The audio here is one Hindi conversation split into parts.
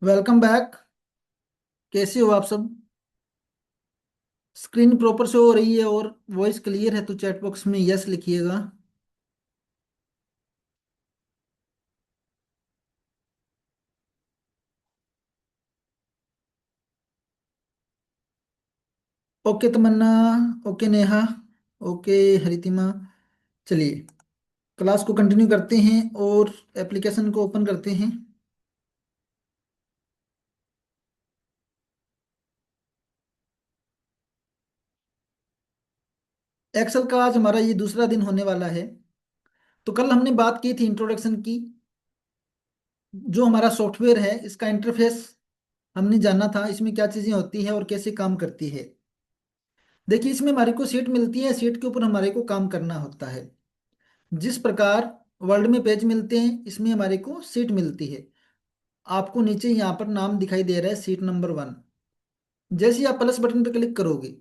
Welcome back. कैसे हो आप सब? स्क्रीन प्रॉपर शो हो रही है और वॉइस क्लियर है तो चैट बॉक्स में यस लिखिएगा। ओके तमन्ना। ओके नेहा। ओके हरितिमा। चलिए क्लास को कंटिन्यू करते हैं और एप्लीकेशन को ओपन करते हैं। एक्सेल का आज हमारा ये दूसरा दिन होने वाला है। तो कल हमने बात की थी इंट्रोडक्शन की। जो हमारा सॉफ्टवेयर है इसका इंटरफेस हमने जाना था, इसमें क्या चीज़ें होती है और कैसे काम करती है। देखिए इसमें हमारे को सीट मिलती है, सीट के ऊपर हमारे को काम करना होता है। जिस प्रकार वर्ल्ड में पेज मिलते हैं इसमें हमारे को सीट मिलती है। आपको नीचे यहाँ पर नाम दिखाई दे रहा है सीट नंबर 1। जैसे ही आप प्लस बटन पर क्लिक करोगे,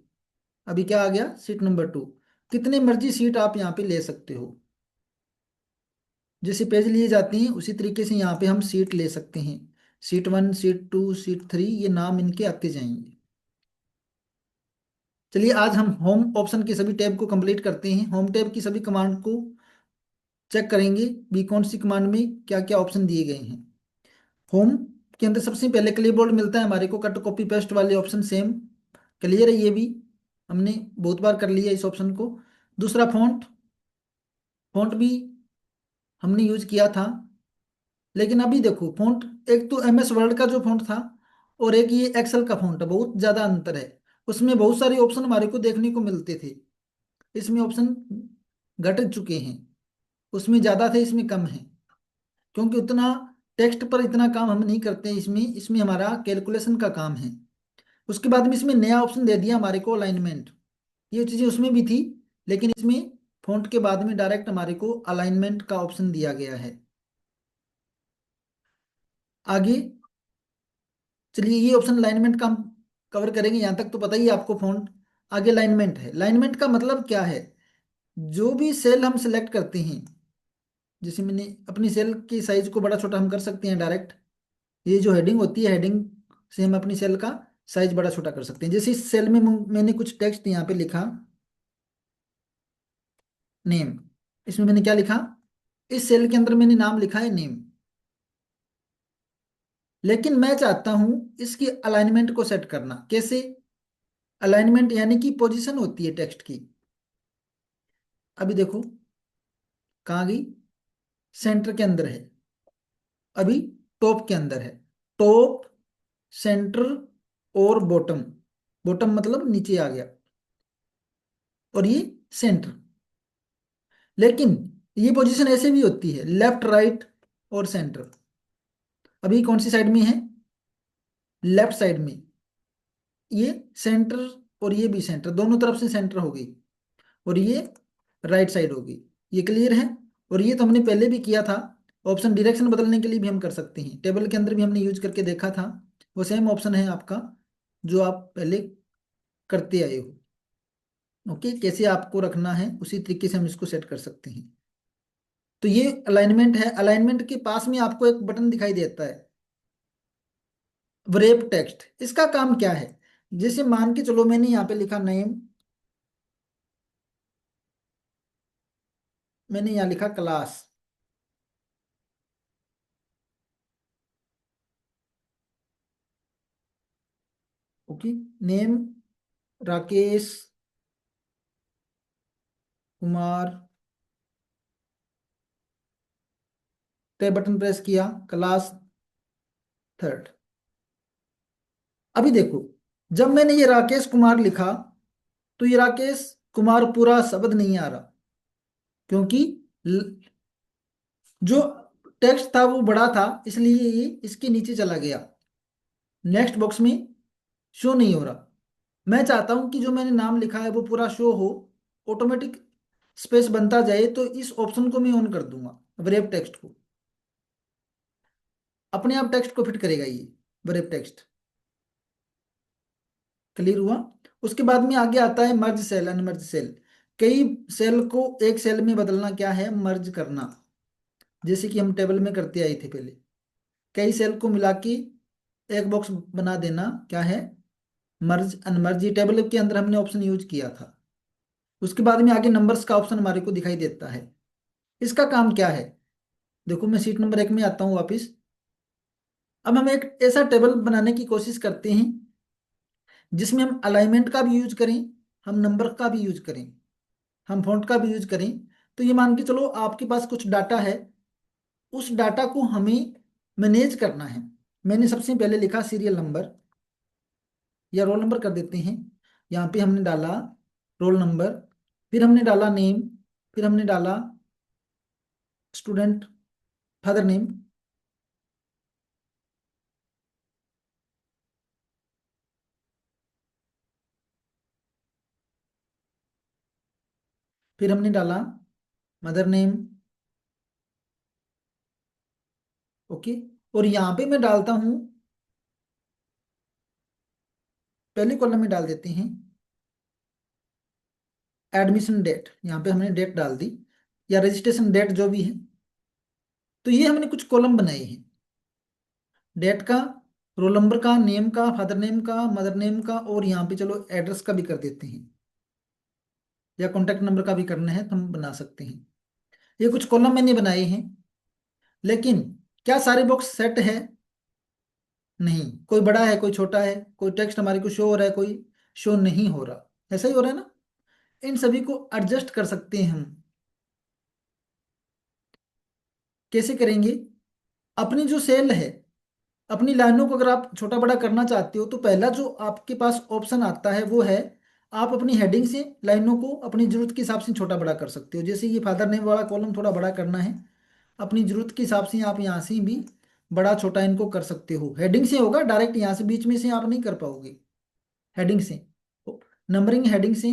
अभी क्या आ गया, सीट नंबर 2। कितने मर्जी सीट आप यहाँ पे ले सकते हो। जैसे पेज लिए जाते हैं उसी तरीके से यहाँ पे हम सीट ले सकते हैं। सीट 1, सीट 2, सीट 3, ये नाम इनके आते जाएंगे। चलिए आज हम होम ऑप्शन के सभी टैब को कंप्लीट करते हैं। होम टैब की सभी कमांड को चेक करेंगे भी कौन सी कमांड में क्या क्या ऑप्शन दिए गए हैं। होम के अंदर सबसे पहले क्लिपबोर्ड मिलता है हमारे को, कट कॉपी पेस्ट वाले ऑप्शन सेम क्लियर है, ये भी हमने बहुत बार कर लिया इस ऑप्शन को। दूसरा फॉन्ट, फॉन्ट भी हमने यूज किया था। लेकिन अभी देखो फॉन्ट, एक तो MS वर्ड का जो फॉन्ट था और एक ये एक्सेल का फॉन्ट है, बहुत ज्यादा अंतर है। उसमें बहुत सारे ऑप्शन हमारे को देखने को मिलते थे, इसमें ऑप्शन घट चुके हैं। उसमें ज्यादा थे, इसमें कम है। क्योंकि उतना टेक्स्ट पर इतना काम हम नहीं करते हैं, इसमें इसमें हमारा कैलकुलेशन का काम है। उसके बाद में इसमें नया ऑप्शन दे दिया हमारे को अलाइनमेंट। ये चीजें उसमें भी थी, लेकिन इसमें फॉन्ट के बाद में डायरेक्ट हमारे को अलाइनमेंट का ऑप्शन दिया गया है। आगे चलिए ये ऑप्शन अलाइनमेंट का हम कवर करेंगे, यहाँ तक तो पता ही है आपको फॉन्ट। आगे अलाइनमेंट है। अलाइनमेंट का मतलब क्या है? जो भी सेल हम सेलेक्ट करते हैं, जैसे मैंने अपनी सेल की साइज को बड़ा छोटा हम कर सकते हैं डायरेक्ट। ये जो हेडिंग होती है, हेडिंग से हम अपनी सेल का साइज बड़ा छोटा कर सकते हैं। जैसे इस सेल में मैंने कुछ टेक्स्ट यहाँ पे लिखा, नेम। इसमें मैंने क्या लिखा, इस सेल के अंदर मैंने नाम लिखा है नेम। लेकिन मैं चाहता हूं इसकी अलाइनमेंट को सेट करना। कैसे? अलाइनमेंट यानी कि पोजीशन होती है टेक्स्ट की। अभी देखो कहाँ गई, सेंटर के अंदर है। अभी टॉप के अंदर है। टॉप, सेंटर और बॉटम। बॉटम मतलब नीचे आ गया, और ये सेंटर। लेकिन ये पोजीशन ऐसे भी होती है, लेफ्ट, राइट और सेंटर। अभी कौन सी साइड में है? लेफ्ट साइड में। ये सेंटर और ये भी सेंटर, दोनों तरफ से सेंटर हो गई। और ये राइट साइड हो गई। ये क्लियर है। और ये तो हमने पहले भी किया था। ऑप्शन डायरेक्शन बदलने के लिए भी हम कर सकते हैं, टेबल के अंदर भी हमने यूज करके देखा था। वो सेम ऑप्शन है आपका जो आप पहले करते आए हो। ओके, कैसे आपको रखना है उसी तरीके से हम इसको सेट कर सकते हैं। तो ये अलाइनमेंट है। अलाइनमेंट के पास में आपको एक बटन दिखाई देता है, व्रेप टेक्स्ट। इसका काम क्या है? जैसे मान के चलो मैंने यहाँ पे लिखा नेम, मैंने यहाँ लिखा class. Okay, name Rakesh Kumar, पे बटन प्रेस किया, क्लास थर्ड। अभी देखो, जब मैंने ये राकेश कुमार लिखा तो ये राकेश कुमार पूरा शब्द नहीं आ रहा, क्योंकि ल- जो टेक्स्ट था वो बड़ा था, इसलिए ये इसके नीचे चला गया, नेक्स्ट बॉक्स में शो नहीं हो रहा। मैं चाहता हूं कि जो मैंने नाम लिखा है वो पूरा शो हो, ऑटोमेटिक स्पेस बनता जाए, तो इस ऑप्शन को मैं ऑन कर दूंगा। ब्रेव टेक्स्ट को, अपने आप टेक्स्ट को फिट करेगा ये ब्रेव टेक्स्ट। क्लियर हुआ? उसके बाद में आगे आता है मर्ज सेल, अनमर्ज सेल। कई सेल को एक सेल में बदलना क्या है, मर्ज करना। जैसे कि हम टेबल में करते आए थे पहले, कई सेल को मिला के एक बॉक्स बना देना, क्या है, मर्ज अनमर्ज, ये टेबल के अंदर हमने ऑप्शन यूज किया था। उसके बाद में आगे नंबर्स का ऑप्शन हमारे को दिखाई देता है। इसका काम क्या है, देखो मैं सीट नंबर 1 में आता हूँ वापिस। अब हम एक ऐसा टेबल बनाने की कोशिश करते हैं जिसमें हम अलाइनमेंट का भी यूज करें, हम नंबर का भी यूज करें, हम फॉन्ट का भी यूज करें। तो ये मान के चलो आपके पास कुछ डाटा है, उस डाटा को हमें मैनेज करना है। मैंने सबसे पहले लिखा सीरियल नंबर या रोल नंबर कर देते हैं। यहाँ पे हमने डाला रोल नंबर, फिर हमने डाला नेम, फिर हमने डाला स्टूडेंट फादर नेम, फिर हमने डाला मदर नेम। ओके। और यहाँ पे मैं डालता हूँ, पहले कॉलम में डाल देते हैं एडमिशन डेट। यहाँ पे हमने डेट डाल दी या रजिस्ट्रेशन डेट जो भी है। तो ये हमने कुछ कॉलम बनाए हैं, डेट का, रोल नंबर का, नेम का, फादर नेम का, मदर नेम का, और यहाँ पे चलो एड्रेस का भी कर देते हैं, या कॉन्टैक्ट नंबर का भी करना है तो हम बना सकते हैं। ये कुछ कॉलम मैंने बनाए हैं, लेकिन क्या सारे बॉक्स सेट है? नहीं, कोई बड़ा है, कोई छोटा है, कोई टेक्स्ट हमारे को शो हो रहा है, कोई शो नहीं हो रहा। ऐसा ही हो रहा है ना। इन सभी को एडजस्ट कर सकते हैं हम। कैसे करेंगे? अपनी जो सेल है, अपनी लाइनों को अगर आप छोटा बड़ा करना चाहते हो तो पहला जो आपके पास ऑप्शन आता है वो है, आप अपनी हेडिंग से लाइनों को अपनी जरूरत के हिसाब से छोटा बड़ा कर सकते हो। जैसे ये फादर नेम वाला कॉलम थोड़ा बड़ा करना है, अपनी जरूरत के हिसाब से आप यहाँ से भी बड़ा छोटा इनको कर सकते हो। हेडिंग से होगा, डायरेक्ट यहाँ से बीच में से आप नहीं कर पाओगे। हेडिंग से, नंबरिंग हेडिंग से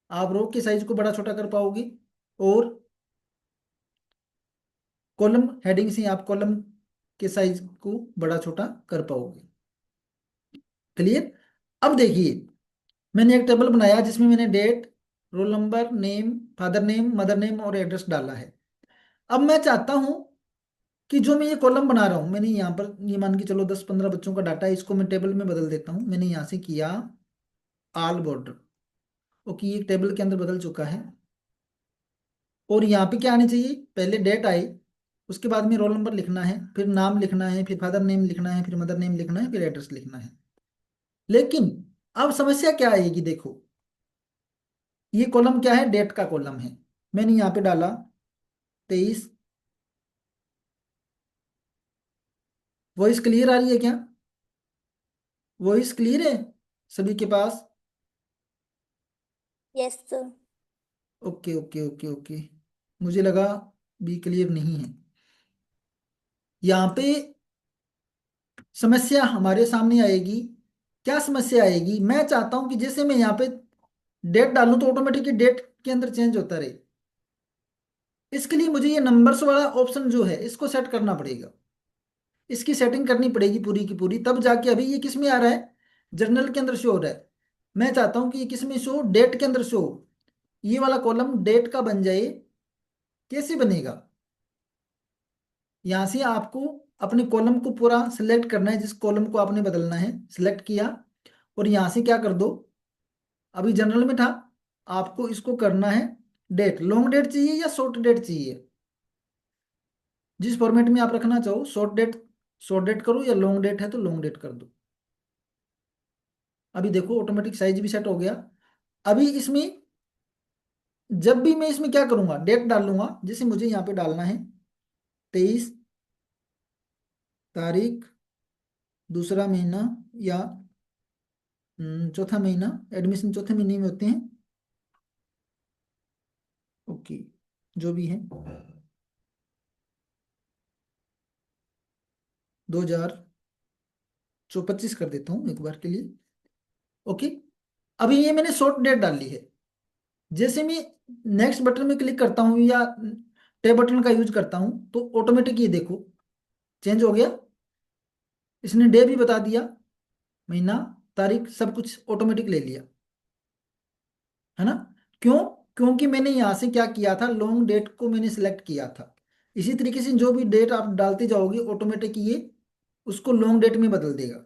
आप रो के साइज को बड़ा छोटा कर पाओगे, और कॉलम हेडिंग से आप कॉलम के साइज को बड़ा छोटा कर पाओगे। क्लियर? अब देखिए, मैंने एक टेबल बनाया जिसमें मैंने date, roll number, name, father name, mother name और एड्रेस डाला है। अब मैं चाहता हूं कि जो मैं ये कॉलम बना रहा हूं, मैंने यहाँ पर ये मान के चलो 10-15 बच्चों का डाटा है, इसको मैं टेबल में बदल देता हूं। मैंने यहाँ से किया आल बॉर्डर। ओके, ये टेबल के अंदर बदल चुका है। और यहाँ पे क्या आनी चाहिए, पहले डेट आई, उसके बाद में रोल नंबर लिखना है, फिर नाम लिखना है, फिर फादर नेम लिखना है, फिर मदर नेम लिखना है, फिर एड्रेस लिखना है। लेकिन अब समस्या क्या आएगी, देखो, ये कॉलम क्या है, डेट का कॉलम है। मैंने यहाँ पे डाला 23। वॉइस क्लियर आ रही है क्या? वॉइस क्लियर है सभी के पास? Yes sir. Okay okay okay okay, मुझे लगा भी क्लियर नहीं है। यहाँ पे समस्या हमारे सामने आएगी। क्या समस्या आएगी, मैं चाहता हूं कि जैसे मैं यहाँ पे डेट डालूं तो ऑटोमेटिकली डेट के अंदर चेंज होता रहे। इसके लिए मुझे ये नंबर्स वाला ऑप्शन जो है इसको सेट करना पड़ेगा, इसकी सेटिंग करनी पड़ेगी पूरी की पूरी, तब जाके। अभी ये किस में आ रहा है, जर्नल के अंदर शो हो रहा है। मैं चाहता हूं कि ये किस में शो, डेट के अंदर शो हो। ये वाला कॉलम डेट का बन जाए। कैसे बनेगा, यहाँ से आपको अपने कॉलम को पूरा सिलेक्ट करना है, जिस कॉलम को आपने बदलना है सिलेक्ट किया, और यहाँ से क्या कर दो, अभी जनरल में था, आपको इसको करना है डेट। लॉन्ग डेट चाहिए या शॉर्ट डेट चाहिए, जिस फॉर्मेट में आप रखना चाहो, शॉर्ट डेट करो, या लॉन्ग डेट है तो लॉन्ग डेट कर दो। अभी देखो ऑटोमेटिक साइज भी सेट हो गया। अभी इसमें जब भी मैं इसमें क्या करूंगा, डेट डाल लूंगा, जैसे मुझे यहाँ पे डालना है 23 तारीख, दूसरा महीना, या चौथा महीना। एडमिशन चौथे महीने में होते हैं। ओके, जो भी है, 2025 कर देता हूँ एक बार के लिए। ओके, अभी ये मैंने शॉर्ट डेट डाल ली है। जैसे मैं नेक्स्ट बटन में क्लिक करता हूँ या टैब बटन का यूज करता हूँ तो ऑटोमेटिक ये देखो चेंज हो गया। इसने डे भी बता दिया, महीना, तारीख, सब कुछ ऑटोमेटिक ले लिया, है ना। क्यों? क्योंकि मैंने यहाँ से क्या किया था, लॉन्ग डेट को मैंने सिलेक्ट किया था। इसी तरीके से जो भी डेट आप डालते जाओगे ऑटोमेटिक ये उसको लॉन्ग डेट में बदल देगा।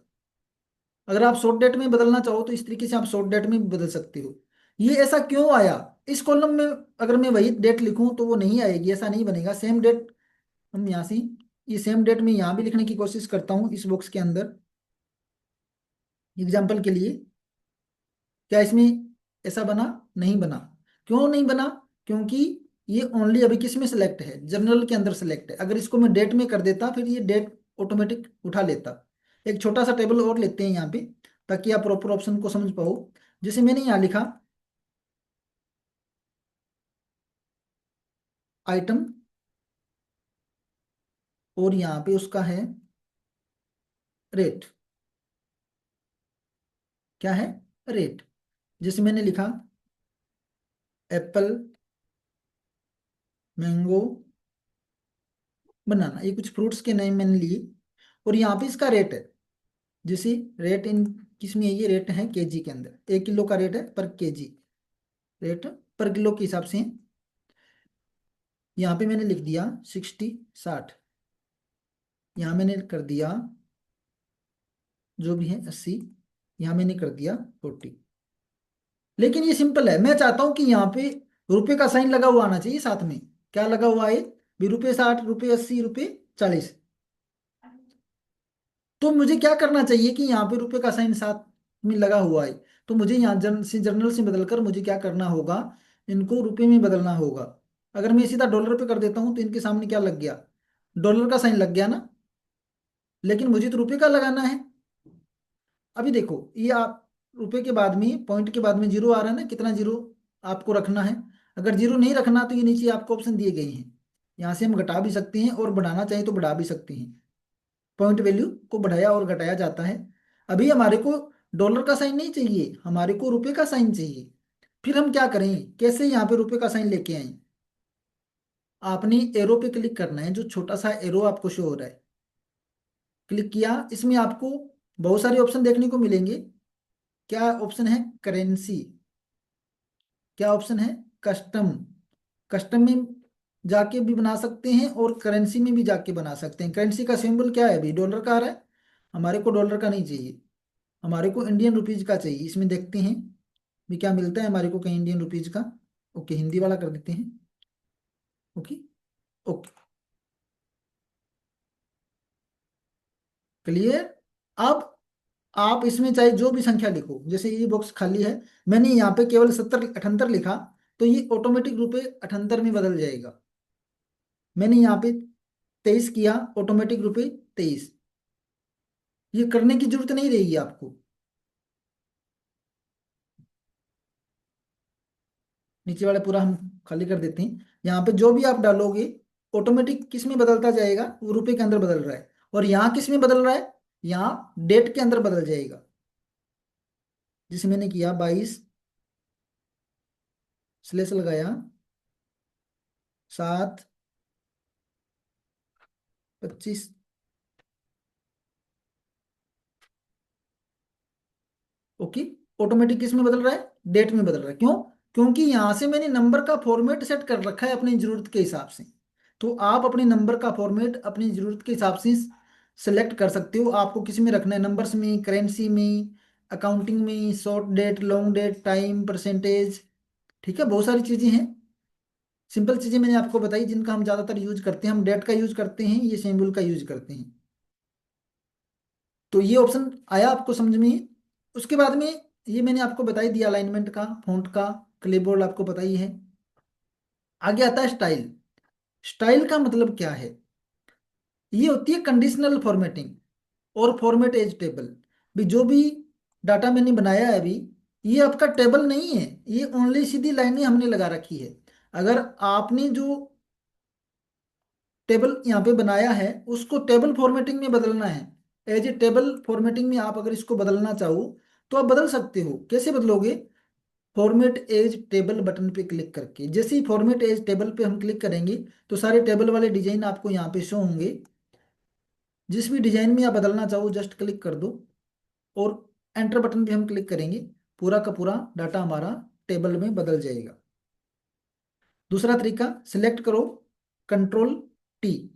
अगर आप शॉर्ट डेट में बदलना चाहो तो इस तरीके से आप शॉर्ट डेट में भी बदल सकते हो। ये ऐसा क्यों आया? इस कॉलम में अगर मैं वही डेट लिखूं तो वो नहीं आएगी, ऐसा नहीं बनेगा। सेम डेट हम यहाँ से, ये सेम डेट में यहाँ भी लिखने की कोशिश करता हूँ इस बॉक्स के अंदर एग्जाम्पल के लिए। क्या इसमें ऐसा बना? नहीं बना। क्यों नहीं बना? क्योंकि ये ओनली अभी किस में सिलेक्ट है? जनरल के अंदर सिलेक्ट है। अगर इसको मैं डेट में कर देता फिर ये डेट ऑटोमेटिक उठा लेता। एक छोटा सा टेबल और लेते हैं यहाँ पे, ताकि आप प्रॉपर ऑप्शन को समझ पाओ। जैसे मैंने यहाँ लिखा आइटम, और यहाँ पे उसका है रेट। क्या है? रेट। जैसे मैंने लिखा एप्पल, मैंगो, बनाना, ये कुछ फ्रूट्स के नेम मैंने लिए, और यहाँ पे इसका रेट है। जैसे रेट इन किस में है? ये रेट है केजी के अंदर, 1 किलो का रेट है पर केजी, रेट पर किलो के हिसाब से है। यहाँ पे मैंने लिख दिया 60, 60। यहाँ मैंने कर दिया जो भी है 80। यहाँ मैंने कर दिया 40। लेकिन ये सिंपल है, मैं चाहता हूँ कि यहाँ पे रुपए का साइन लगा हुआ आना चाहिए साथ में। क्या लगा हुआ है? भी रुपये 60, रुपये 80, रुपये 40। तो मुझे क्या करना चाहिए कि यहाँ पे रुपए का साइन साथ में लगा हुआ है, तो मुझे यहाँ जनरल से बदलकर मुझे क्या करना होगा? इनको रुपए में बदलना होगा। अगर मैं सीधा डॉलर पे कर देता हूँ तो इनके सामने क्या लग गया? डॉलर का साइन लग गया ना। लेकिन मुझे तो रुपए का लगाना है। अभी देखो ये आप रुपए के बाद में, पॉइंट के बाद में जीरो आ रहा है ना, कितना जीरो आपको रखना है? अगर जीरो नहीं रखना तो ये नीचे आपको ऑप्शन दिए गए हैं, यहाँ से हम घटा भी सकते हैं और बढ़ाना चाहें तो बढ़ा भी सकते हैं। पॉइंट वैल्यू को बढ़ाया और घटाया जाता है। अभी हमारे को डॉलर का साइन नहीं चाहिए, हमारे को रुपए का साइन चाहिए। फिर हम क्या करें? कैसे यहाँ पे रुपए का साइन लेके आए? आपने एरो पे क्लिक करना है, जो छोटा सा एरो आपको शो हो रहा है। क्लिक किया, इसमें आपको बहुत सारे ऑप्शन देखने को मिलेंगे। क्या ऑप्शन है? करेंसी। क्या ऑप्शन है? कस्टम। कस्टम में जाके भी बना सकते हैं और करेंसी में भी जाके बना सकते हैं। करेंसी का सिंबल क्या है? अभी डॉलर का आ रहा है। हमारे को डॉलर का नहीं चाहिए, हमारे को इंडियन रुपीज का चाहिए। इसमें देखते हैं भी क्या मिलता है हमारे को कहीं इंडियन रुपीज का। ओके, हिंदी वाला कर देते हैं। ओके। Okay, clear. अब आप इसमें चाहे जो भी संख्या लिखो, जैसे ये बॉक्स खाली है, मैंने यहाँ पे केवल 70, 78 लिखा, तो ये ऑटोमेटिक रूपे 78 में बदल जाएगा। मैंने यहाँ पे 23 किया, ऑटोमेटिक रूपे 23। ये करने की जरूरत नहीं रहेगी आपको। नीचे वाला पूरा हम खाली कर देते हैं। यहाँ पे जो भी आप डालोगे ऑटोमेटिक किस में बदलता जाएगा? वो रुपए के अंदर बदल रहा है। और यहाँ किस में बदल रहा है? यहाँ डेट के अंदर बदल जाएगा। जिसे मैंने किया 22, स्लेस लगाया 7/25। ओके, ऑटोमेटिक किस में बदल रहा है? डेट में बदल रहा है। क्यों? क्योंकि यहां से मैंने नंबर का फॉर्मेट सेट कर रखा है अपनी जरूरत के हिसाब से। तो आप अपने नंबर का फॉर्मेट अपनी जरूरत के हिसाब से सेलेक्ट कर सकते हो। आपको किस में रखना है? नंबर्स में, करेंसी में, अकाउंटिंग में, short date, long date, time, percentage. ठीक है, बहुत सारी चीजें हैं। सिंपल चीजें मैंने आपको बताई जिनका हम ज्यादातर यूज करते हैं। हम डेट का यूज करते हैं, ये सिंबल का यूज करते हैं। तो ये ऑप्शन आया आपको समझ में? उसके बाद में ये मैंने आपको बता ही दिया अलाइनमेंट का, फॉन्ट का, क्लिपबोर्ड आपको पता ही है। आगे आता है स्टाइल। स्टाइल का मतलब क्या है? ये होती है कंडीशनल फॉर्मेटिंग और फॉर्मेट एज टेबल। भी जो भी डाटा मैंने बनाया है अभी, ये आपका टेबल नहीं है, ये ओनली सीधी लाइनें हमने लगा रखी है। अगर आपने जो टेबल यहाँ पे बनाया है उसको टेबल फॉर्मेटिंग में बदलना है, एज ए टेबल फॉर्मेटिंग में आप अगर इसको बदलना चाहो तो आप बदल सकते हो। कैसे बदलोगे? फॉर्मेट एज टेबल बटन पे क्लिक करके। जैसे ही फॉर्मेट एज टेबल पे हम क्लिक करेंगे तो सारे टेबल वाले डिजाइन आपको यहाँ पे शो होंगे। जिस भी डिजाइन में आप बदलना चाहो जस्ट क्लिक कर दो, और एंटर बटन पे हम क्लिक करेंगे, पूरा का पूरा डाटा हमारा टेबल में बदल जाएगा। दूसरा तरीका, सिलेक्ट करो, control T,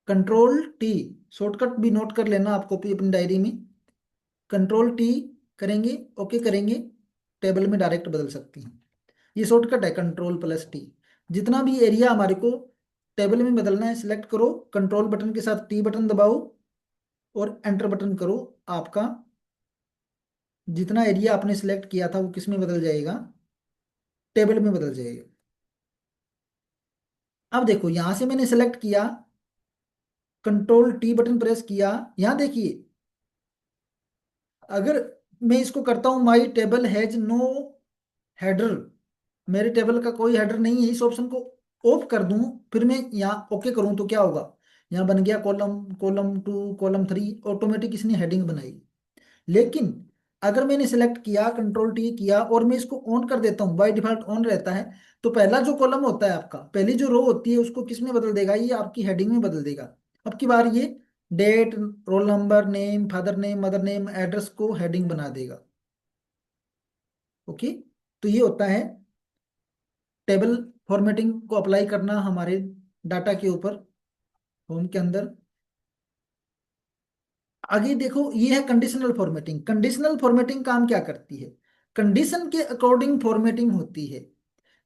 control T, shortcut भी नोट कर लेना आप कॉपी अपनी डायरी में। कंट्रोल T करेंगे, ओके करेंगे, टेबल में डायरेक्ट बदल सकती हैं। ये शॉर्टकट है Ctrl+T। जितना भी एरिया हमारे को टेबल में बदलना है सिलेक्ट करो, कंट्रोल बटन के साथ T बटन दबाओ और एंटर बटन करो। आपका जितना एरिया आपने सिलेक्ट किया था वो किस में बदल जाएगा, टेबल में बदल जाएगा। अब देखो यहां से मैंने सेलेक्ट किया, कंट्रोल T बटन प्रेस किया, यहां देखिए अगर मैं इसको करता हूं my table has no header, मेरे टेबल का कोई हेडर नहीं है, इस ऑप्शन को ऑफ कर दूं, फिर मैं यहाँ ओके करूं तो क्या होगा, यहाँ बन गया कॉलम, कॉलम 2, कॉलम 3, ऑटोमेटिक इसने हेडिंग बनाई। लेकिन अगर मैंने सेलेक्ट किया, कंट्रोल T किया और मैं इसको ऑन कर देता हूँ, बाय डिफॉल्ट ऑन रहता है, तो पहला जो कॉलम होता है आपका, पहली जो रो होती है उसको किस में बदल देगा, ये आपकी हेडिंग में बदल देगा। अब की बार ये date, roll number, name, father name, mother name, address को हेडिंग बना देगा। ओके, तो ये होता है टेबल फॉर्मेटिंग को अप्लाई करना हमारे डाटा के ऊपर, होम के अंदर। आगे देखो ये है कंडीशनल फॉर्मेटिंग। कंडीशनल फॉर्मेटिंग काम क्या करती है, कंडीशन के अकॉर्डिंग फॉर्मेटिंग होती है।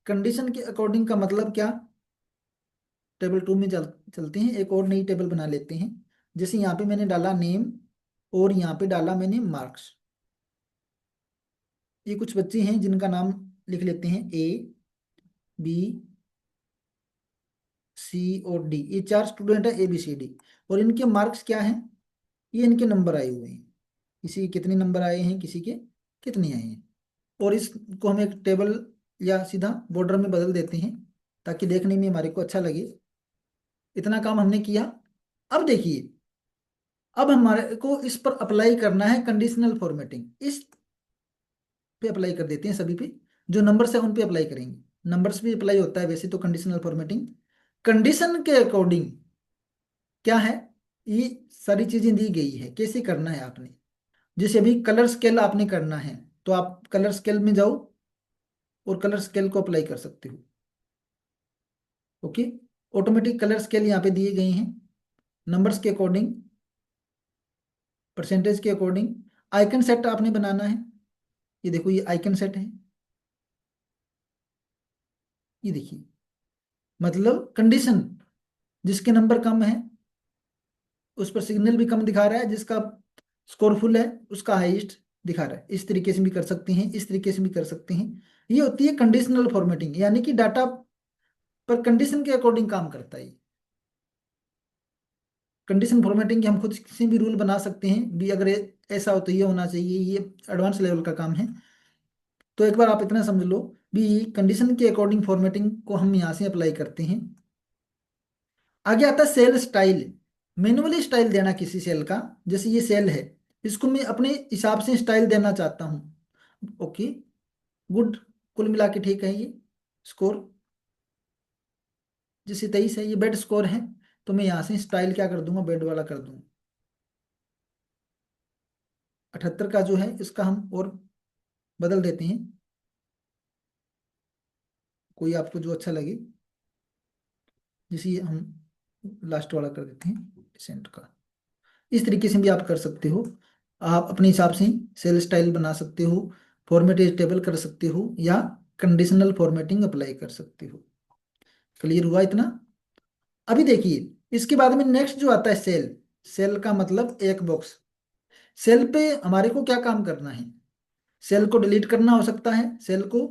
कंडीशन के अकॉर्डिंग का मतलब क्या, टेबल 2 में चलते हैं, एक और नई टेबल बना लेते हैं। जैसे यहाँ पे मैंने डाला नेम और यहाँ पे डाला मैंने मार्क्स। ये कुछ बच्चे हैं जिनका नाम लिख लेते हैं A B C और D, ये 4 स्टूडेंट है ABCD। और इनके मार्क्स क्या हैं, ये इनके नंबर आए हुए हैं, किसी के कितने नंबर आए हैं, किसी के कितने आए हैं। और इसको हम एक टेबल या सीधा बॉर्डर में बदल देते हैं ताकि देखने में हमारे को अच्छा लगे। इतना काम हमने किया। अब देखिए, अब हमारे को इस पर अप्लाई करना है कंडीशनल फॉर्मेटिंग। इस पे अप्लाई कर देते हैं सभी पे, जो नंबर्स है उन पे अप्लाई करेंगे। नंबर्स भी अप्लाई होता है वैसे तो कंडीशनल फॉर्मेटिंग। कंडीशन के अकॉर्डिंग क्या है, ये सारी चीजें दी गई है कैसे करना है आपने। जैसे अभी कलर स्केल आपने करना है, तो आप कलर स्केल में जाओ और कलर स्केल को अप्लाई कर सकते हो। ओके, ऑटोमेटिक कलर स्केल यहाँ पे दिए गए हैं, नंबर्स के अकॉर्डिंग, परसेंटेज के अकॉर्डिंग। आइकन सेट आपने बनाना है, ये देखो ये आइकन सेट है, ये देखिए, मतलब कंडीशन, जिसके नंबर कम है उस पर सिग्नल भी कम दिखा रहा है, जिसका स्कोर फुल है उसका हाईएस्ट दिखा रहा है। इस तरीके से भी कर सकते हैं, इस तरीके से भी कर सकते हैं। ये होती है कंडीशनल फॉर्मेटिंग, यानी कि डाटा पर कंडीशन के अकॉर्डिंग काम करता है। कंडीशन फॉर्मेटिंग के हम खुद किसी भी रूल बना सकते हैं भी, अगर ऐसा हो तो ये होना चाहिए, ये एडवांस लेवल का काम है। तो एक बार आप इतना समझ लो भी, कंडीशन के अकॉर्डिंग फॉर्मेटिंग को हम यहाँ से अप्लाई करते हैं। आगे आता है सेल स्टाइल। मैन्युअली स्टाइल देना किसी सेल का, जैसे ये सेल है, इसको मैं अपने हिसाब से स्टाइल देना चाहता हूँ। ओके, गुड, कुल मिला के ठीक है ये स्कोर। जैसे 23 है, ये बेड स्कोर है, तो मैं यहाँ से स्टाइल क्या कर दूंगा, बेड वाला कर दूंगा। 78 का जो है इसका हम और बदल देते हैं, कोई आपको जो अच्छा लगे। जैसे ये हम लास्ट वाला कर देते हैं, डिसेंट का। इस तरीके से भी आप कर सकते हो, आप अपने हिसाब से सेल स्टाइल बना सकते हो, फॉर्मेट टेबल कर सकते हो, या कंडीशनल फॉर्मेटिंग अप्लाई कर सकते हो। क्लियर हुआ इतना। अभी देखिए इसके बाद में नेक्स्ट जो आता है सेल। सेल का मतलब एक बॉक्स। सेल पे हमारे को क्या काम करना है, सेल को डिलीट करना हो सकता है, सेल को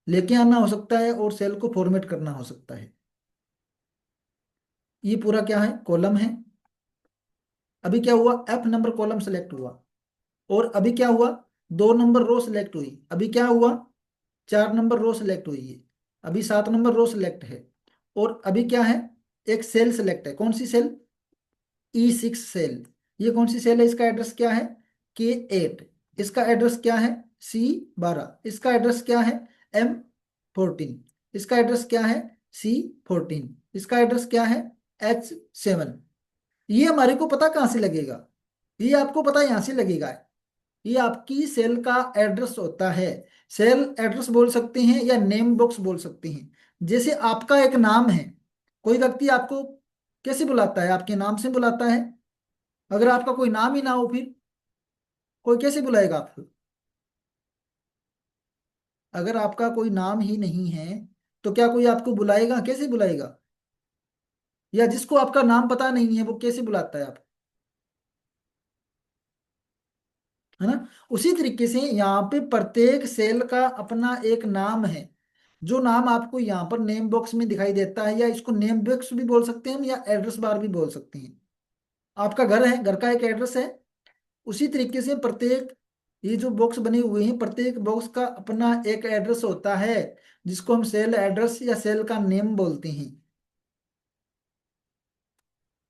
लेके आना हो सकता है, और सेल को फॉर्मेट करना हो सकता है। ये पूरा क्या है, कॉलम है। अभी क्या हुआ, F नंबर कॉलम सेलेक्ट हुआ, और अभी क्या हुआ, 2 नंबर रो सिलेक्ट हुई। अभी क्या हुआ, 4 नंबर रो सिलेक्ट हुई है। अभी 7 नंबर रो सिलेक्ट है। और अभी क्या है, एक सेल सिलेक्ट है। कौन सी सेल, E6 सेल। ये कौन सी सेल है, इसका एड्रेस क्या है, K8। इसका एड्रेस क्या है, C12। इसका एड्रेस क्या है, M14। इसका एड्रेस क्या है, C14। इसका एड्रेस क्या है, H7। ये हमारे को पता कहाँ से लगेगा, ये आपको पता यहाँ से लगेगा। ये आपकी सेल का एड्रेस होता है। सेल एड्रेस बोल सकते हैं या नेम बॉक्स बोल सकते हैं। जैसे आपका एक नाम है, कोई व्यक्ति आपको कैसे बुलाता है? आपके नाम से बुलाता है। अगर आपका कोई नाम ही ना हो फिर कोई कैसे बुलाएगा आपको? अगर आपका कोई नाम ही नहीं है तो क्या कोई आपको बुलाएगा? कैसे बुलाएगा? या जिसको आपका नाम पता नहीं है वो कैसे बुलाता है आप? है ना? उसी तरीके से यहाँ पे प्रत्येक सेल का अपना एक नाम है, जो नाम आपको यहाँ पर नेम बॉक्स में दिखाई देता है, या इसको नेम बॉक्स भी बोल सकते हैं हम, या एड्रेस बार भी बोल सकते हैं। आपका घर है, घर का एक एड्रेस है। उसी तरीके से प्रत्येक ये जो बॉक्स बने हुए हैं, प्रत्येक बॉक्स का अपना एक एड्रेस होता है, जिसको हम सेल एड्रेस या सेल का नेम बोलते हैं।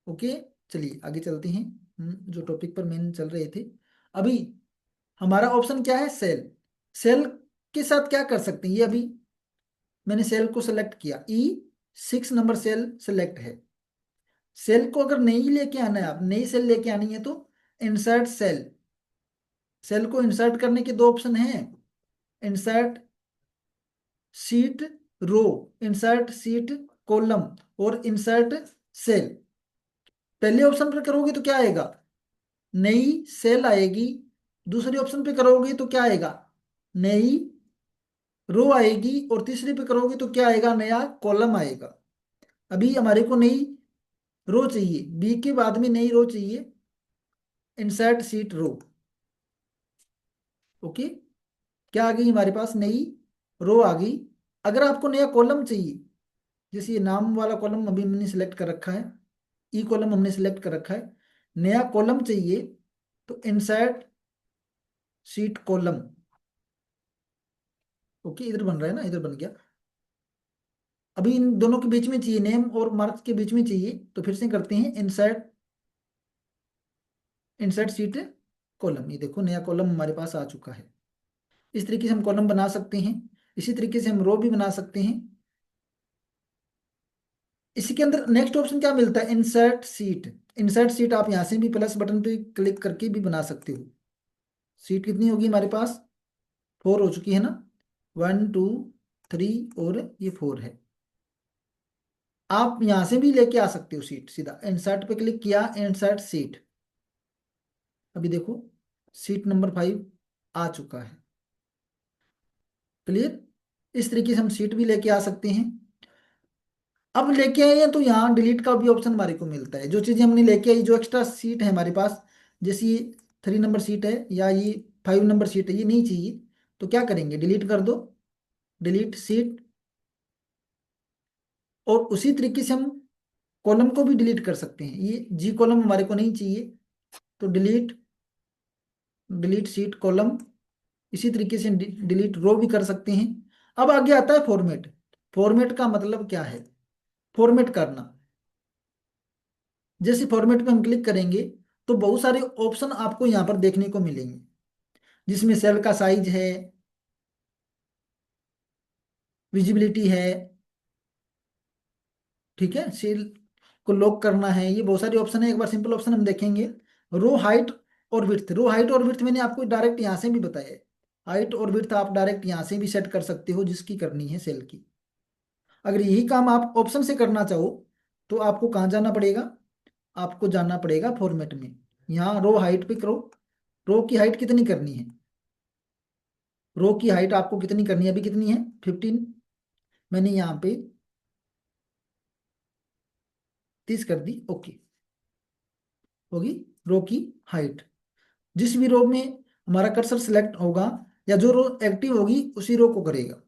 ओके, चलिए आगे चलते हैं। जो टॉपिक पर मेन चल रहे थे अभी, हमारा ऑप्शन क्या है? सेल। सेल के साथ क्या कर सकते हैं? ये अभी मैंने सेल को सेलेक्ट किया, E6 नंबर सेल सेलेक्ट है। सेल को अगर नई लेके आना है, आप नई सेल लेके आनी है तो इंसर्ट सेल। सेल को इंसर्ट करने के दो ऑप्शन हैं, इंसर्ट शीट रो, इंसर्ट शीट कॉलम, और इंसर्ट सेल। पहले ऑप्शन पर करोगे तो क्या आएगा? नई सेल आएगी। दूसरे ऑप्शन पे करोगे तो क्या आएगा? नई रो आएगी। और तीसरे पे करोगे तो क्या आएगा? नया कॉलम आएगा। अभी हमारे को नई रो चाहिए, बी के बाद में नई रो चाहिए, इंसर्ट शीट रो। ओके, क्या आ गई हमारे पास? नई रो आ गई। अगर आपको नया कॉलम चाहिए, जैसे ये नाम वाला कॉलम अभी हमने सिलेक्ट कर रखा है, ई कॉलम हमने सिलेक्ट कर रखा है, नया कॉलम चाहिए तो इंसर्ट शीट कॉलम। ओके, इधर बन रहा है ना, इधर बन गया। अभी इन दोनों के बीच में चाहिए, नेम और मार्क्स के बीच में चाहिए, तो फिर से करते हैं इंसर्ट, इंसर्ट शीट कॉलम। ये देखो नया कॉलम हमारे पास आ चुका है। इस तरीके से हम कॉलम बना सकते हैं। इसी तरीके से हम रो भी बना सकते हैं। इसी के अंदर नेक्स्ट ऑप्शन क्या मिलता है? Insert seat. इंसर्ट सीट आप यहाँ से भी प्लस बटन पे क्लिक करके भी बना सकते हो। सीट कितनी होगी हमारे पास? 4 हो चुकी है ना, 1 2 3, और ये 4 है। आप यहाँ से भी लेके आ सकते हो सीट, सीधा इंसर्ट पे क्लिक किया, इंसर्ट सीट। अभी देखो सीट नंबर 5 आ चुका है। क्लियर? इस तरीके से हम सीट भी लेके आ सकते हैं। अब लेके आए हैं तो यहाँ डिलीट का भी ऑप्शन हमारे को मिलता है। जो चीजें हमने लेके आई, जो एक्स्ट्रा सीट है हमारे पास, जैसे ये 3 नंबर सीट है या ये 5 नंबर सीट है, ये नहीं चाहिए, तो क्या करेंगे? डिलीट कर दो, डिलीट सीट। और उसी तरीके से हम कॉलम को भी डिलीट कर सकते हैं। ये जी कॉलम हमारे को नहीं चाहिए, तो डिलीट, डिलीट सीट कॉलम। इसी तरीके से डिलीट रो भी कर सकते हैं। अब आगे आता है फॉर्मेट। फॉर्मेट का मतलब क्या है? फॉर्मेट करना। जैसे फॉर्मेट पे हम क्लिक करेंगे तो बहुत सारे ऑप्शन आपको यहाँ पर देखने को मिलेंगे, जिसमें सेल का साइज है, विजिबिलिटी है, ठीक है, सेल को लॉक करना है, ये बहुत सारे ऑप्शन है। एक बार सिंपल ऑप्शन हम देखेंगे, रो हाइट और विड्थ। रो हाइट और विड्थ मैंने आपको डायरेक्ट यहाँ से भी बताया है। हाइट और विड्थ आप डायरेक्ट यहाँ से भी सेट कर सकते हो, जिसकी करनी है सेल की। अगर यही काम आप ऑप्शन से करना चाहो तो आपको कहाँ जाना पड़ेगा? आपको जाना पड़ेगा फॉर्मेट में। यहाँ रो हाइट पे करो। रो की हाइट कितनी करनी है? रो की हाइट आपको कितनी करनी है? अभी कितनी है? 15। मैंने यहाँ पे 30 कर दी। ओके, होगी रो की हाइट। जिस भी रो में हमारा कर्सर सिलेक्ट होगा या जो रो एक्टिव होगी उसी रो को करेगा।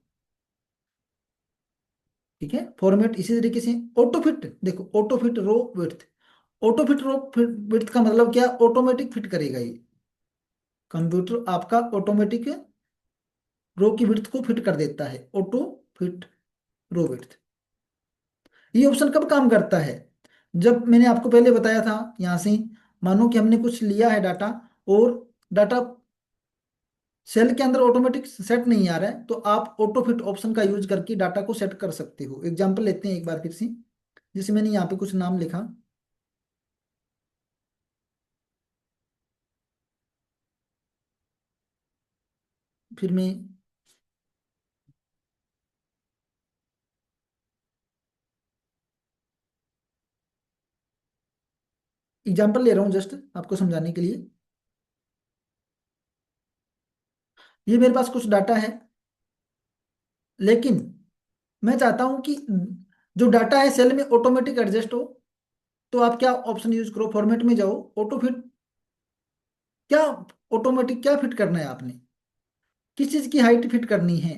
ठीक है, फॉर्मेट इसी तरीके से। ऑटो फिट, देखो ऑटो फिट रो विड्थ। ऑटो फिट रो विड्थ का मतलब क्या? ऑटोमेटिक फिट करेगा ये। कंप्यूटर आपका ऑटोमेटिक रो की विड्थ को फिट कर देता है, ऑटो फिट रो विड्थ। ये ऑप्शन कब काम करता है? जब मैंने आपको पहले बताया था, यहाँ से मानो कि हमने कुछ लिया है डाटा, और डाटा सेल के अंदर ऑटोमेटिक सेट नहीं आ रहा है, तो आप ऑटो फिट ऑप्शन का यूज करके डाटा को सेट कर सकते हो। एग्जांपल लेते हैं एक बार फिर से। जैसे मैंने यहाँ पे कुछ नाम लिखा, फिर मैं एग्जाम्पल ले रहा हूँ जस्ट आपको समझाने के लिए। ये मेरे पास कुछ डाटा है, लेकिन मैं चाहता हूं कि जो डाटा है सेल में ऑटोमेटिक एडजस्ट हो। तो आप क्या ऑप्शन यूज करो, फॉर्मेट में जाओ, ऑटो फिट। क्या ऑटोमेटिक क्या फिट करना है आपने, किस चीज की हाइट फिट करनी है?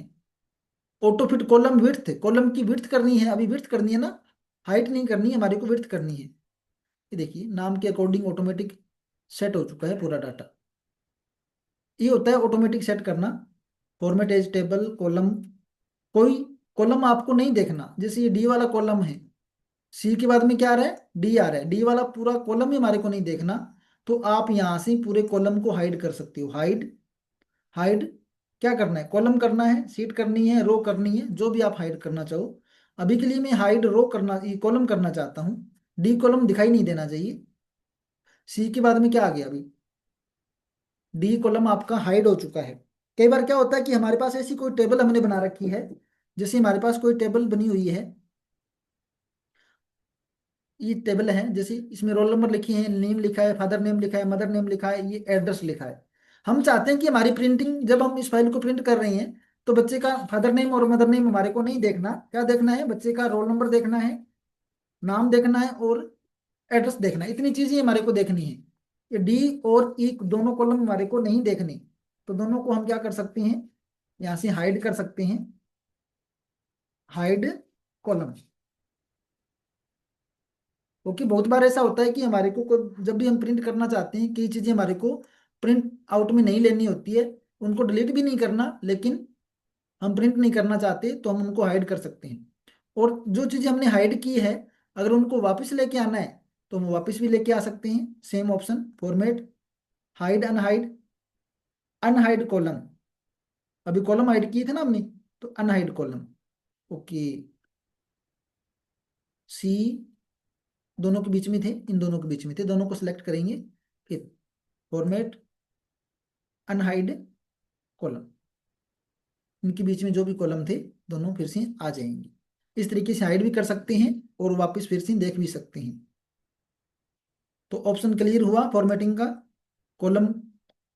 Auto fit column width, column की विड्थ करनी है, अभी विड्थ करनी है ना, हाइट नहीं करनी है हमारे को, विड्थ करनी है। ये देखिए नाम के अकॉर्डिंग ऑटोमेटिक सेट हो चुका है पूरा डाटा। ये होता है ऑटोमेटिक सेट करना। फॉर्मेट एज टेबल कॉलम, कोई कॉलम आपको नहीं देखना, जैसे ये डी वाला कॉलम है, सी के बाद में क्या आ रहा है, डी आ रहा है, डी वाला पूरा कॉलम ही हमारे को नहीं देखना। तो आप यहाँ से पूरे कॉलम को हाइड कर सकते हो, हाइड, हाइड। क्या करना है, कॉलम करना है, सीट करनी है, रो करनी है, जो भी आप हाइड करना चाहो। अभी के लिए मैं हाइड रो करना, ये कॉलम करना चाहता हूँ। डी कॉलम दिखाई नहीं देना चाहिए। सी के बाद में क्या आ गया अभी, डी कॉलम आपका हाइड हो चुका है। कई बार क्या होता है कि हमारे पास ऐसी कोई टेबल हमने बना रखी है, जैसे हमारे पास कोई टेबल बनी हुई है, ये टेबल है, जैसे इसमें रोल नंबर लिखी है, नेम लिखा है, फादर नेम लिखा है, मदर नेम लिखा है, ये एड्रेस लिखा है। हम चाहते हैं कि हमारी प्रिंटिंग, जब हम इस फाइल को प्रिंट कर रहे हैं, तो बच्चे का फादर नेम और मदर नेम हमारे को नहीं देखना, क्या देखना है, बच्चे का रोल नंबर देखना है, नाम देखना है और एड्रेस देखना है। इतनी चीजें हमारे को देखनी है। ये डी और ई दोनों कॉलम हमारे को नहीं देखने, तो दोनों को हम क्या कर सकते हैं, यहाँ से हाइड कर सकते हैं, हाइड कॉलम। क्योंकि बहुत बार ऐसा होता है कि हमारे को जब भी हम प्रिंट करना चाहते हैं, कई चीजें हमारे को प्रिंट आउट में नहीं लेनी होती है, उनको डिलीट भी नहीं करना, लेकिन हम प्रिंट नहीं करना चाहते तो हम उनको हाइड कर सकते हैं। और जो चीजें हमने हाइड की है, अगर उनको वापस लेके आना है तो हम वापस भी लेके आ सकते हैं, same option, format, hide unhide, unhide column. अभी कॉलम हाइड किए थे ना हमने, तो अनहाइड कॉलम। ओके, सी दोनों के बीच में थे, इन दोनों के बीच में थे, दोनों को सिलेक्ट करेंगे, फिर फॉर्मेट, अनहाइड कॉलम, इनके बीच में जो भी कॉलम थे दोनों फिर से आ जाएंगे। इस तरीके से हाइड भी कर सकते हैं और वापस फिर से देख भी सकते हैं। तो ऑप्शन क्लियर हुआ फॉर्मेटिंग का। कॉलम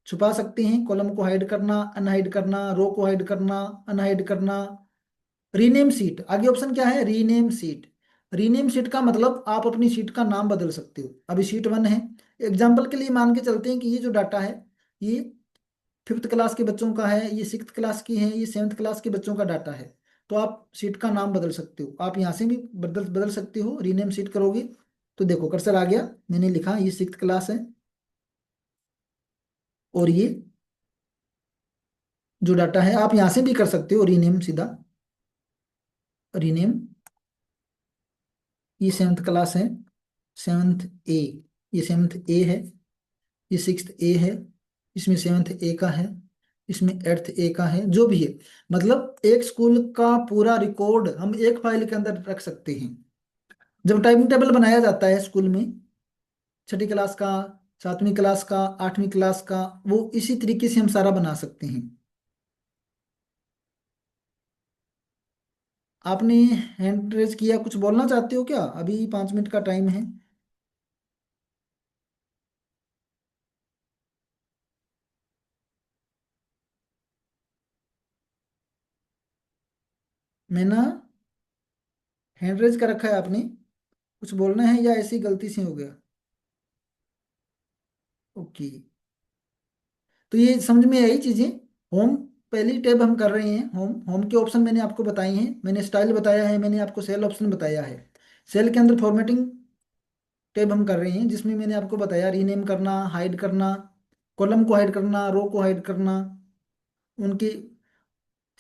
छुपा सकते हैं, कॉलम को हाइड करना, अनहाइड करना, रो को हाइड करना, अनहाइड करना। रीनेम सीट, आगे ऑप्शन क्या है, रीनेम सीट। रीनेम सीट का मतलब आप अपनी सीट का नाम बदल सकते हो। अभी सीट 1 है, एग्जाम्पल के लिए मान के चलते हैं कि ये जो डाटा है, ये 5th क्लास के बच्चों का है, ये 6th क्लास की है, ये 7th क्लास के बच्चों का डाटा है। तो आप सीट का नाम बदल सकते हो, आप यहाँ से भी बदल बदल सकते हो, रीनेम सीट करोगे तो देखो कर्सर आ गया, मैंने लिखा ये 6th क्लास है, और ये जो डाटा है आप यहाँ से भी कर सकते हो रीनेम, सीधा रीनेम। ये 7th क्लास है, 7th ए, ये 7th ए है, ये 6th ए है, इसमें 7th ए का है, इसमें 8th ए का है, जो भी है। मतलब एक स्कूल का पूरा रिकॉर्ड हम एक फाइल के अंदर रख सकते हैं। जब टाइम टेबल बनाया जाता है स्कूल में, 6ठी क्लास का, 7वीं क्लास का, 8वीं क्लास का, वो इसी तरीके से हम सारा बना सकते हैं। आपने हैंड रेज किया, कुछ बोलना चाहते हो क्या? अभी 5 मिनट का टाइम है। मैं ना, हैंड रेज कर रखा है आपने, कुछ बोलना है या ऐसी गलती से हो गया? ओके, तो ये समझ में आई चीजें। होम, पहली टैब हम कर रहे हैं, होम। होम के ऑप्शन मैंने आपको बताए हैं, मैंने स्टाइल बताया है, मैंने आपको सेल ऑप्शन बताया है। सेल के अंदर फॉर्मेटिंग टैब हम कर रहे हैं, जिसमें मैंने आपको बताया रीनेम करना, हाइड करना, कॉलम को हाइड करना, रो को हाइड करना, उनकी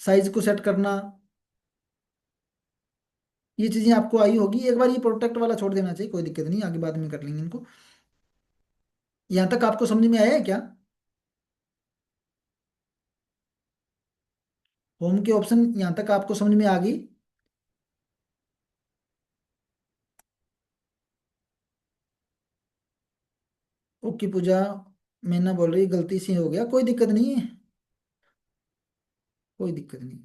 साइज को सेट करना। ये चीजें आपको आई होगी। एक बार ये प्रोटेक्ट वाला छोड़ देना चाहिए, कोई दिक्कत नहीं, आगे बाद में कर लेंगे इनको। यहाँ तक आपको समझ में आया है क्या? होम के ऑप्शन यहाँ तक आपको समझ में आ गई? ओके पूजा, मैं ना बोल रही गलती से हो गया, कोई दिक्कत नहीं है, कोई दिक्कत नहीं।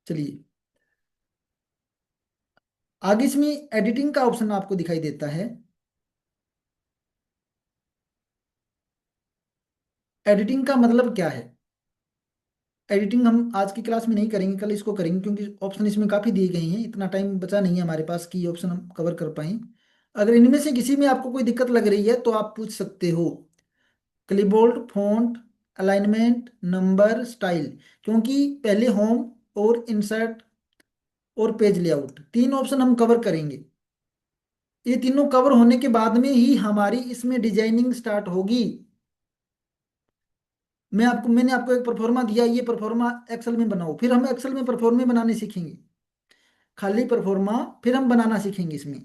चलिए, आगे इसमें एडिटिंग का ऑप्शन आपको दिखाई देता है। एडिटिंग का मतलब क्या है? एडिटिंग हम आज की क्लास में नहीं करेंगे, कल इसको करेंगे, क्योंकि ऑप्शन इसमें काफ़ी दिए गए हैं, इतना टाइम बचा नहीं है हमारे पास कि ऑप्शन हम कवर कर पाएं। अगर इनमें से किसी में आपको कोई दिक्कत लग रही है तो आप पूछ सकते हो। Clipboard, font, alignment, number, style. क्योंकि पहले होम और इंसर्ट और पेज लेआउट तीन ऑप्शन हम कवर करेंगे। ये तीनों कवर होने के बाद में ही हमारी इसमें डिजाइनिंग स्टार्ट होगी। मैंने आपको एक परफॉर्मा दिया, ये परफॉर्मा एक्सेल में बनाओ, फिर हम एक्सेल में परफॉर्मे बनाने सीखेंगे। खाली परफॉर्मा फिर हम बनाना सीखेंगे इसमें।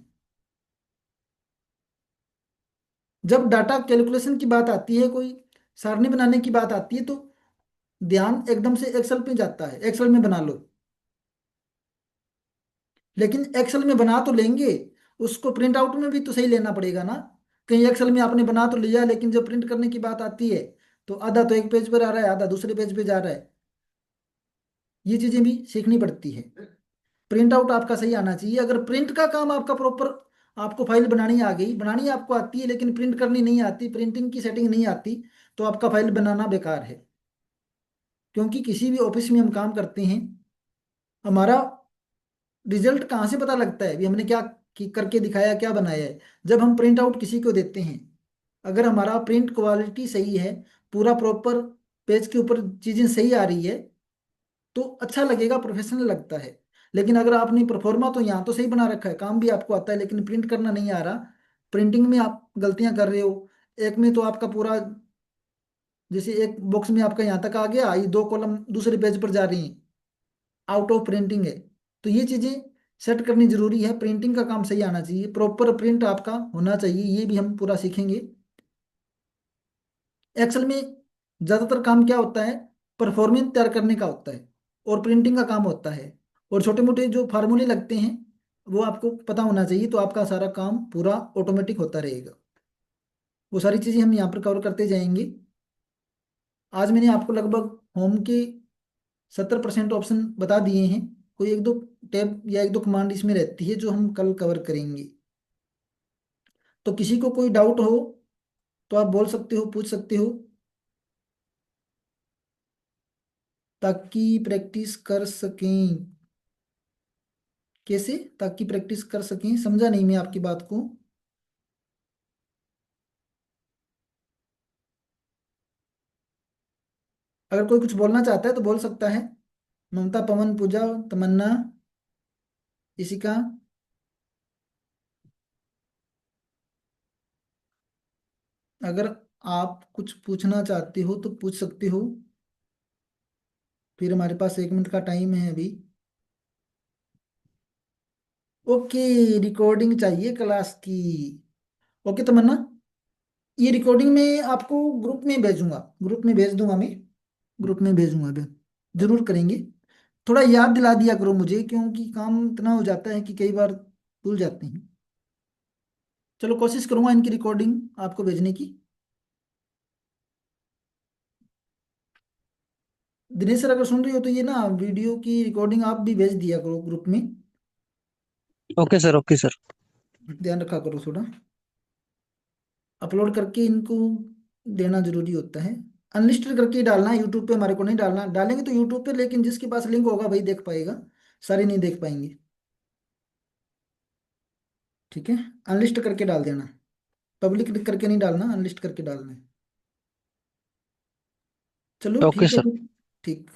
जब डाटा कैलकुलेशन की बात आती है, कोई सारणी बनाने की बात आती है, तो ध्यान एकदम से एक्सेल पे जाता है, एक्सेल में बना लो। लेकिन एक्सेल में बना तो लेंगे, उसको प्रिंट आउट में भी तो सही लेना पड़ेगा ना। कहीं एक्सेल में आपने बना तो लिया, लेकिन जब प्रिंट करने की बात आती है तो आधा तो एक पेज पर आ रहा है, आधा दूसरे पेज पे जा रहा है। ये चीजें भी सीखनी पड़ती है। प्रिंट आउट आपका सही आना चाहिए। अगर प्रिंट का काम आपका प्रॉपर, आपको फाइल बनानी आ गई, बनानी आपको आती है लेकिन प्रिंट करनी नहीं आती, प्रिंटिंग की सेटिंग नहीं आती, तो आपका फाइल बनाना बेकार है। क्योंकि किसी भी ऑफिस में हम काम करते हैं, हमारा रिजल्ट कहाँ से पता लगता है भी हमने क्या करके दिखाया, क्या बनाया है? जब हम प्रिंट आउट किसी को देते हैं, अगर हमारा प्रिंट क्वालिटी सही है, पूरा प्रॉपर पेज के ऊपर चीजें सही आ रही है, तो अच्छा लगेगा, प्रोफेशनल लगता है। लेकिन अगर आपने परफॉर्मा तो यहाँ तो सही बना रखा है, काम भी आपको आता है, लेकिन प्रिंट करना नहीं आ रहा, प्रिंटिंग में आप गलतियां कर रहे हो। एक में तो आपका पूरा, जैसे एक बॉक्स में आपका यहाँ तक आ गया, ये दो कॉलम दूसरे पेज पर जा रही हैं, आउट ऑफ प्रिंटिंग है। तो ये चीजें सेट करनी जरूरी है। प्रिंटिंग का काम सही आना चाहिए, प्रॉपर प्रिंट आपका होना चाहिए, ये भी हम पूरा सीखेंगे। एक्सेल में ज्यादातर काम क्या होता है? परफॉर्मेंस तैयार करने का होता है, और प्रिंटिंग का काम होता है, और छोटे मोटे जो फार्मूले लगते हैं वो आपको पता होना चाहिए, तो आपका सारा काम पूरा ऑटोमेटिक होता रहेगा। वो सारी चीजें हम यहाँ पर कवर करते जाएंगे। आज मैंने आपको लगभग होम के 70% ऑप्शन बता दिए हैं। कोई एक दो टैब या एक दो कमांड इसमें रहती है जो हम कल कवर करेंगे। तो किसी को कोई डाउट हो तो आप बोल सकते हो, पूछ सकते हो, ताकि प्रैक्टिस कर सकें। कैसे? ताकि प्रैक्टिस कर सकें, समझा नहीं मैं आपकी बात को। अगर कोई कुछ बोलना चाहता है तो बोल सकता है। ममता, पवन, पूजा, तमन्ना, इशिका। अगर आप कुछ पूछना चाहते हो तो पूछ सकते हो। फिर हमारे पास 1 मिनट का टाइम है अभी। ओके, रिकॉर्डिंग चाहिए क्लास की। ओके तमन्ना, ये रिकॉर्डिंग में आपको ग्रुप में भेजूंगा, ग्रुप में भेज दूंगा मैं, ग्रुप में भेजूंगा अभी। जरूर करेंगे। थोड़ा याद दिला दिया करो मुझे, क्योंकि काम इतना हो जाता है कि कई बार भूल जाते हैं। चलो, कोशिश करूंगा इनकी रिकॉर्डिंग आपको भेजने की। दिनेश सर, अगर सुन रही हो तो ये ना वीडियो की रिकॉर्डिंग आप भी भेज दिया करो ग्रुप में। Okay sir, okay sir. ध्यान रखा करो थोड़ा, अपलोड करके इनको देना जरूरी होता है। अनलिस्टेड करके ही डालना है, यूट्यूब पे हमारे को नहीं डालना। डालेंगे तो यूट्यूब पे, लेकिन जिसके पास लिंक होगा वही देख पाएगा, सारे नहीं देख पाएंगे। ठीक है, अनलिस्ट करके डाल देना, पब्लिक करके नहीं डालना, अनलिस्ट करके डालना है। चलो ओके ठीक है सर। फिर। ठीक।